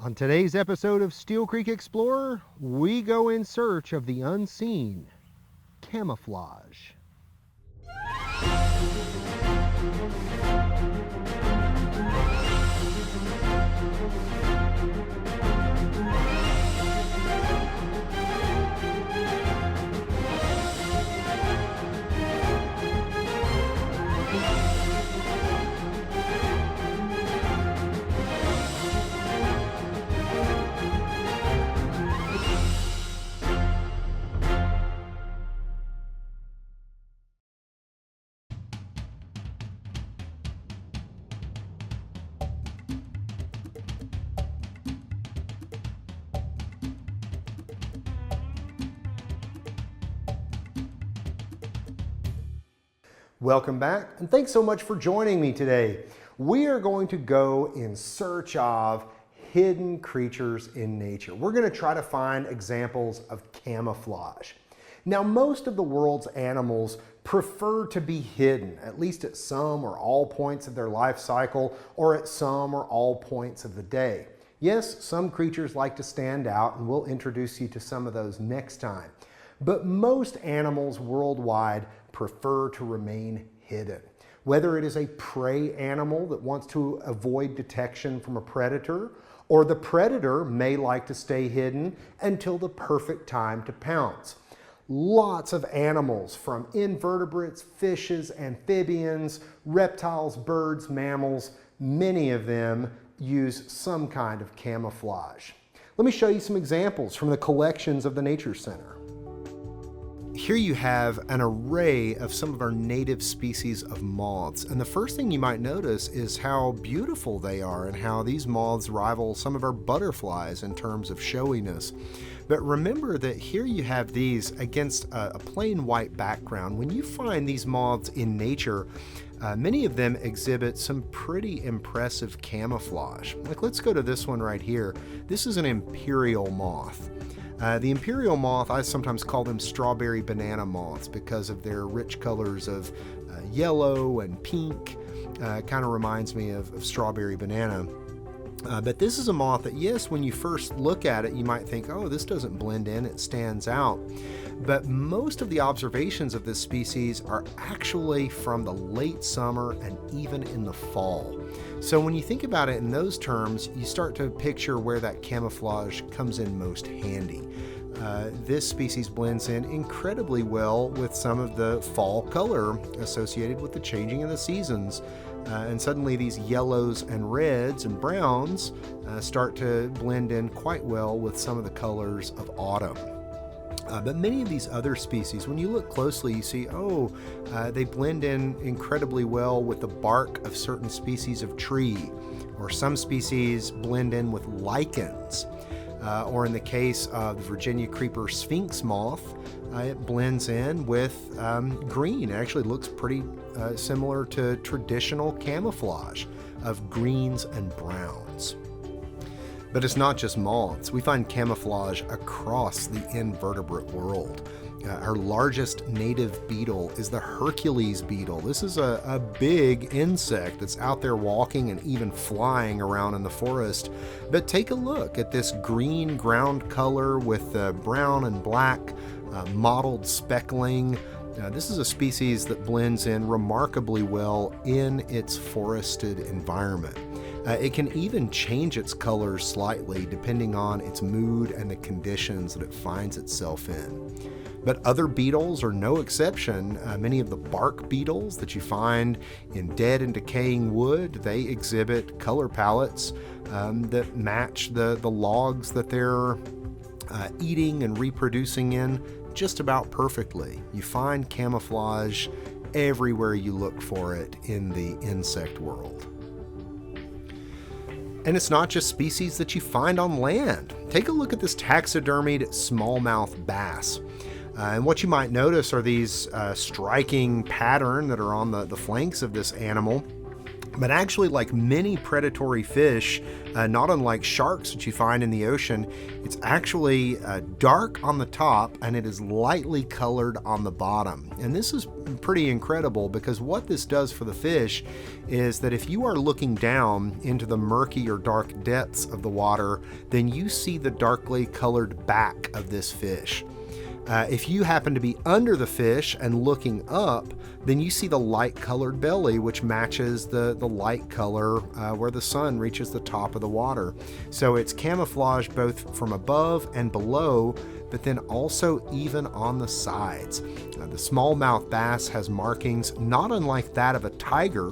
On today's episode of Steel Creek Explorer, we go in search of the unseen, camouflage. Welcome back, and thanks so much for joining me today. We are going to go in search of hidden creatures in nature. We're going to try to find examples of camouflage. Now, most of the world's animals prefer to be hidden, at least at some or all points of their life cycle, or at some or all points of the day. Yes, some creatures like to stand out, and we'll introduce you to some of those next time. But most animals worldwide prefer to remain hidden. Whether it is a prey animal that wants to avoid detection from a predator, or the predator may like to stay hidden until the perfect time to pounce. Lots of animals, from invertebrates, fishes, amphibians, reptiles, birds, mammals, many of them use some kind of camouflage. Let me show you some examples from the collections of the Nature Center. Here you have an array of some of our native species of moths, and the first thing you might notice is how beautiful they are and how these moths rival some of our butterflies in terms of showiness. But remember that here you have these against a plain white background. When you find these moths in nature, many of them exhibit some pretty impressive camouflage. Like, let's go to this one right here. This is an imperial moth. The imperial moth, I sometimes call them strawberry banana moths because of their rich colors of yellow and pink. Kind of reminds me of strawberry banana. But this is a moth that, yes, when you first look at it, you might think, oh, this doesn't blend in, it stands out. But most of the observations of this species are actually from the late summer and even in the fall. So when you think about it in those terms, you start to picture where that camouflage comes in most handy. This species blends in incredibly well with some of the fall color associated with the changing of the seasons. And suddenly these yellows and reds and browns start to blend in quite well with some of the colors of autumn. But many of these other species, when you look closely, you see, they blend in incredibly well with the bark of certain species of tree, or some species blend in with lichens. Or in the case of the Virginia creeper sphinx moth, it blends in with green. It actually looks pretty similar to traditional camouflage of greens and browns. But it's not just moths. We find camouflage across the invertebrate world. Our largest native beetle is the Hercules beetle. This is a big insect that's out there walking and even flying around in the forest. But take a look at this green ground color with brown and black mottled speckling. This is a species that blends in remarkably well in its forested environment. It can even change its colors slightly depending on its mood and the conditions that it finds itself in. But other beetles are no exception. Many of the bark beetles that you find in dead and decaying wood, they exhibit color palettes that match the logs that they're eating and reproducing in just about perfectly. You find camouflage everywhere you look for it in the insect world. And it's not just species that you find on land. Take a look at this taxidermied smallmouth bass. And what you might notice are these striking pattern that are on the flanks of this animal. But actually, like many predatory fish, not unlike sharks that you find in the ocean, it's actually dark on the top and it is lightly colored on the bottom. And this is pretty incredible because what this does for the fish is that if you are looking down into the murky or dark depths of the water, then you see the darkly colored back of this fish. If you happen to be under the fish and looking up, then you see the light colored belly, which matches the light color where the sun reaches the top of the water. So it's camouflage both from above and below, but then also even on the sides. The smallmouth bass has markings not unlike that of a tiger,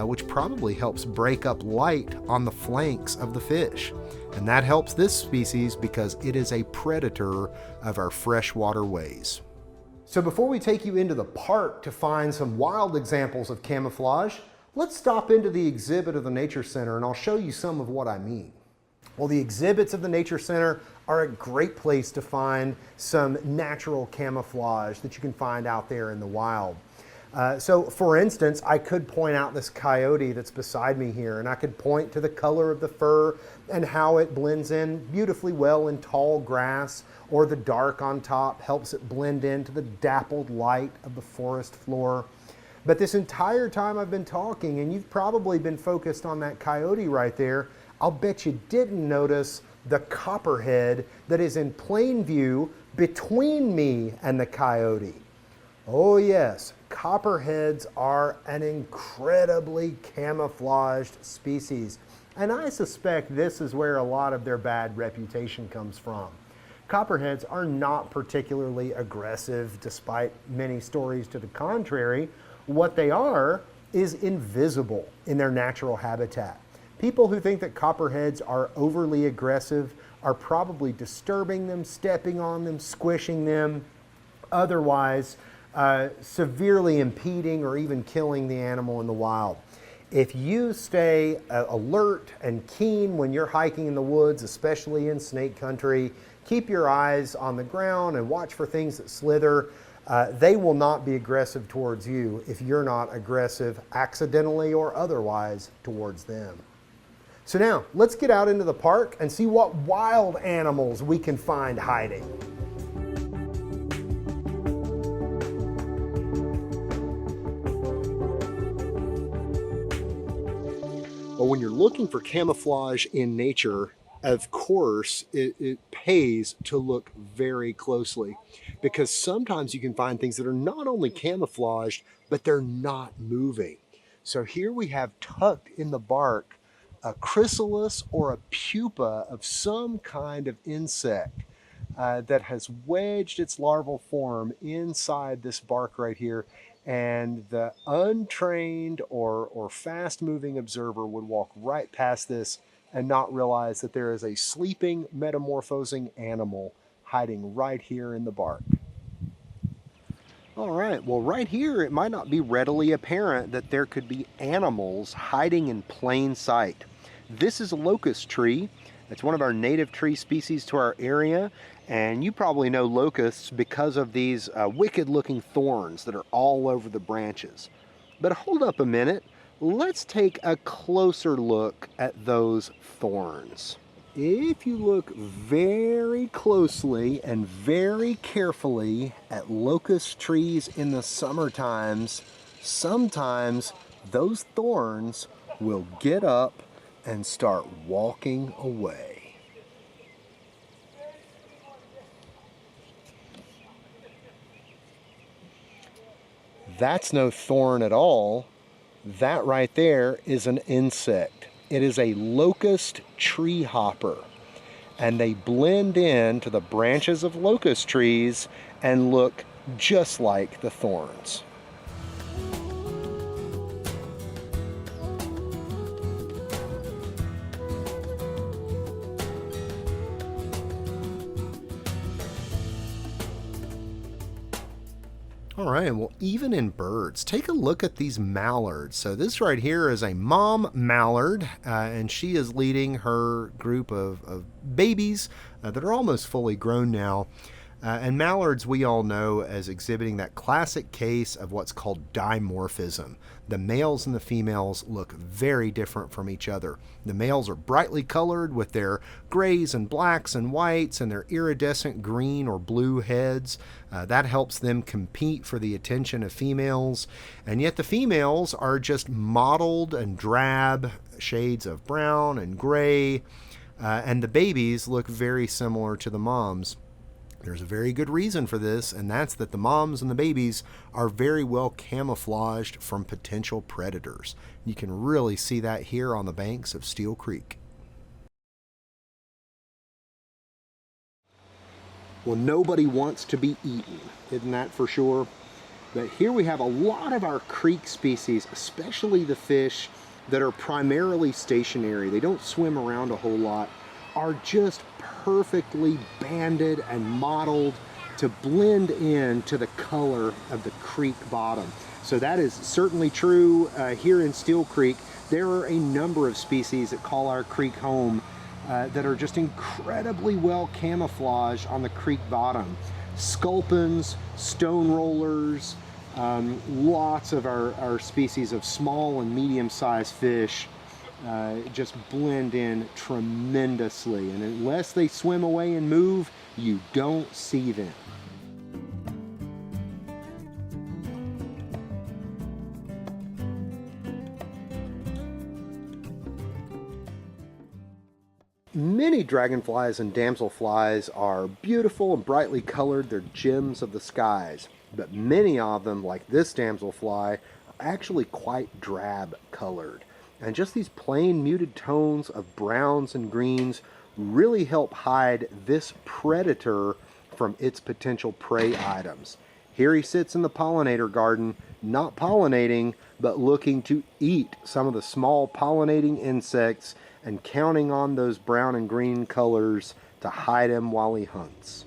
which probably helps break up light on the flanks of the fish. And that helps this species because it is a predator of our freshwater ways. So before we take you into the park to find some wild examples of camouflage, let's stop into the exhibit of the Nature Center and I'll show you some of what I mean. Well, the exhibits of the Nature Center are a great place to find some natural camouflage that you can find out there in the wild. So for instance, I could point out this coyote that's beside me here, and I could point to the color of the fur and how it blends in beautifully well in tall grass, or the dark on top helps it blend into the dappled light of the forest floor. But this entire time I've been talking, and you've probably been focused on that coyote right there, I'll bet you didn't notice the copperhead that is in plain view between me and the coyote. Oh yes, copperheads are an incredibly camouflaged species, and I suspect this is where a lot of their bad reputation comes from. Copperheads are not particularly aggressive, despite many stories to the contrary. What they are is invisible in their natural habitat. People who think that copperheads are overly aggressive are probably disturbing them, stepping on them, squishing them, otherwise severely impeding or even killing the animal in the wild. If you stay alert and keen when you're hiking in the woods, especially in snake country, keep your eyes on the ground and watch for things that slither. They will not be aggressive towards you if you're not aggressive accidentally or otherwise towards them. So now, let's get out into the park and see what wild animals we can find hiding. Well, when you're looking for camouflage in nature, of course, it pays to look very closely, because sometimes you can find things that are not only camouflaged, but they're not moving. So here we have tucked in the bark a chrysalis or a pupa of some kind of insect that has wedged its larval form inside this bark right here. And the untrained or fast-moving observer would walk right past this and not realize that there is a sleeping, metamorphosing animal hiding right here in the bark. All right, well right here it might not be readily apparent that there could be animals hiding in plain sight. This is a locust tree. It's one of our native tree species to our area, and you probably know locusts because of these wicked looking thorns that are all over the branches. But hold up a minute, let's take a closer look at those thorns. If you look very closely and very carefully at locust trees in the summer times, sometimes those thorns will get up and start walking away. That's no thorn at all. That right there is an insect. It is a locust tree hopper, and they blend into the branches of locust trees and look just like the thorns. All right, well, even in birds, take a look at these mallards. So this right here is a mom mallard, and she is leading her group of babies that are almost fully grown now. And mallards we all know as exhibiting that classic case of what's called dimorphism. The males and the females look very different from each other. The males are brightly colored with their grays and blacks and whites and their iridescent green or blue heads. That helps them compete for the attention of females. And yet the females are just mottled and drab shades of brown and gray. And the babies look very similar to the moms. There's a very good reason for this, and that's that the moms and the babies are very well camouflaged from potential predators. You can really see that here on the banks of Steele Creek. Well, nobody wants to be eaten, isn't that for sure? But here we have a lot of our creek species, especially the fish that are primarily stationary. They don't swim around a whole lot, are just perfectly banded and mottled to blend in to the color of the creek bottom. So that is certainly true here in Steele Creek. There are a number of species that call our creek home that are just incredibly well camouflaged on the creek bottom. Sculpins, stone rollers, lots of our species of small and medium-sized fish just blend in tremendously, and unless they swim away and move, you don't see them. Many dragonflies and damselflies are beautiful and brightly colored. They're gems of the skies, but many of them, like this damselfly, are actually quite drab colored. And just these plain muted tones of browns and greens really help hide this predator from its potential prey items. Here he sits in the pollinator garden, not pollinating, but looking to eat some of the small pollinating insects and counting on those brown and green colors to hide him while he hunts.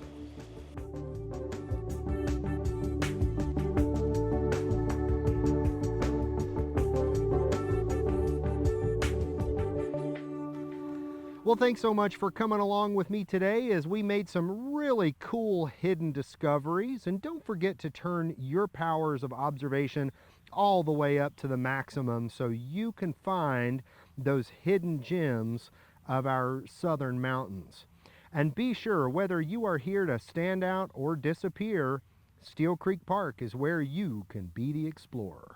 Well, thanks so much for coming along with me today as we made some really cool hidden discoveries. And don't forget to turn your powers of observation all the way up to the maximum so you can find those hidden gems of our southern mountains. And be sure, whether you are here to stand out or disappear, Steele Creek Park is where you can be the explorer.